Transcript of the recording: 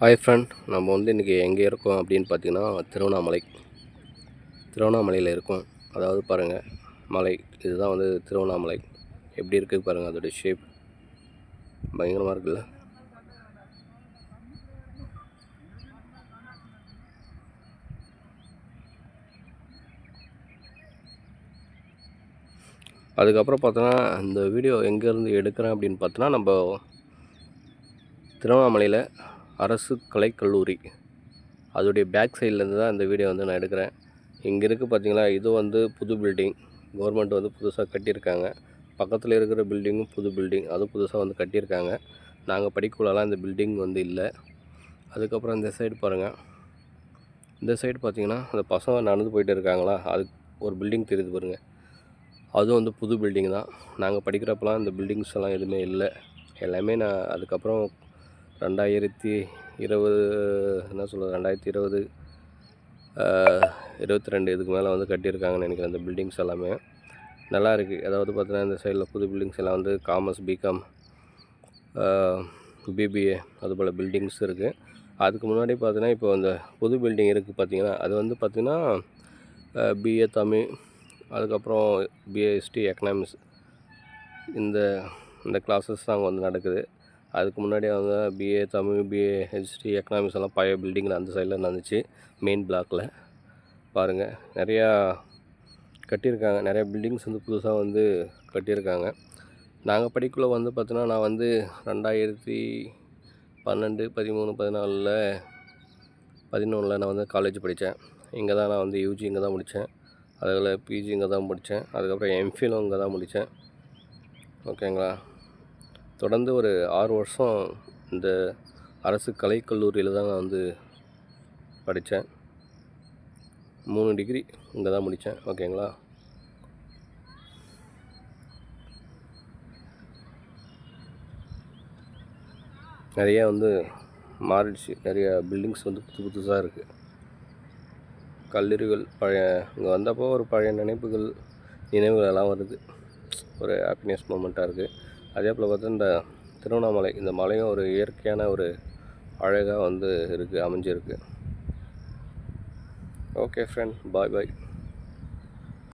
Hi friend, நம்ம வந்து இன்றைக்கி எங்கே இருக்கோம் அப்படின்னு பார்த்தீங்கன்னா திருவண்ணாமலையில் இருக்கோம். அதாவது பாருங்கள், மலை இதுதான் வந்து திருவண்ணாமலை. எப்படி இருக்குது பாருங்கள், அதோடய ஷேப் பயங்கரமாக இருக்குல்ல. அதுக்கப்புறம் பார்த்தோன்னா இந்த வீடியோ எங்கேருந்து எடுக்கிறேன் அப்படின்னு பார்த்தோன்னா, நம்ம திருவண்ணாமலையில் அரசு கலைக்கல்லூரி அதோடைய பேக் சைட்லேருந்து தான் இந்த வீடியோ வந்து நான் எடுக்கிறேன். இங்கே இருக்குது பார்த்தீங்களா, இது வந்து புது பில்டிங். கவர்மெண்ட் வந்து புதுசாக கட்டியிருக்காங்க. பக்கத்தில் இருக்கிற பில்டிங்கும் புது பில்டிங், அதுவும் புதுசாக வந்து கட்டியிருக்காங்க. நாங்கள் படிக்குள்ளலாம் இந்த பில்டிங் வந்து இல்லை. அதுக்கப்புறம் இந்த சைடு பாருங்கள், இந்த சைடு பார்த்தீங்கன்னா அந்த பசங்க நடந்து போயிட்டு இருக்காங்களா, அது ஒரு பில்டிங் தெரியுது பாருங்கள். அதுவும் வந்து புது பில்டிங் தான். நாங்கள் படிக்கிறப்பலாம் இந்த பில்டிங்ஸ் எல்லாம் எதுவுமே இல்லை. எல்லாமே நான் அதுக்கப்புறம் 2020 என்ன சொல்கிறது 2020 22 இதுக்கு மேலே வந்து கட்டியிருக்காங்கன்னு நினைக்கிறேன். அந்த பில்டிங்ஸ் எல்லாமே நல்லா இருக்குது. அதாவது பார்த்தீங்கன்னா இந்த சைடில் புது பில்டிங்ஸ் எல்லாம் வந்து காமர்ஸ், பிகாம், பிபிஏ அதுபோல் பில்டிங்ஸ் இருக்குது. அதுக்கு முன்னாடி பார்த்தீங்கன்னா இப்போ அந்த புது பில்டிங் இருக்குது பார்த்தீங்கன்னா, அது வந்து பார்த்திங்கன்னா பிஏ தமிழ், அதுக்கப்புறம் பிஏஎஸ்டி எக்கனாமிக்ஸ், இந்த இந்த கிளாஸஸ் தான் அங்கே வந்து நடக்குது. அதுக்கு முன்னாடி அவங்க BA Tamil, BA history, economics எல்லாம் பழைய பில்டிங்கில் அந்த சைடில் நடந்துச்சு. மெயின் பிளாக்கில் பாருங்கள், நிறையா கட்டியிருக்காங்க. நிறையா பில்டிங்ஸ் வந்து புதுசாக வந்து கட்டியிருக்காங்க. நாங்கள் படிக்குள்ளே வந்து பார்த்தோன்னா, நான் வந்து 2012, 13, 14, 11 நான் வந்து காலேஜ் படித்தேன். இங்கே தான் நான் வந்து யூஜி இங்கே தான் முடித்தேன். அதில் பிஜி இங்கே தான் முடித்தேன். அதுக்கப்புறம் எம்ஃபிலும் இங்கே தான் முடித்தேன். ஓகேங்களா. தொடர்ந்து ஒரு 6 வருஷம் இந்த அரசு கலைக்கல்லூரியில் தான் நான் வந்து படித்தேன். 3 டிகிரி இங்கே தான் முடித்தேன். ஓகேங்களா. நிறையா வந்து மாறிடுச்சு. நிறையா பில்டிங்ஸ் வந்து புதுசாக இருக்குது. கல்லூரிகள் பழைய இங்கே வந்தப்போ ஒரு பழைய நினைவுகள் எல்லாம் வருது. ஒரு ஹாப்பினஸ் மூமெண்ட்டாக இருக்குது. அதே போல் பார்த்தா இந்த திருவண்ணாமலை, இந்த மலையும் ஒரு இயற்கையான ஒரு அழகாக வந்து இருக்குது, அமைஞ்சிருக்கு. ஓகே ஃப்ரெண்ட், பாய்.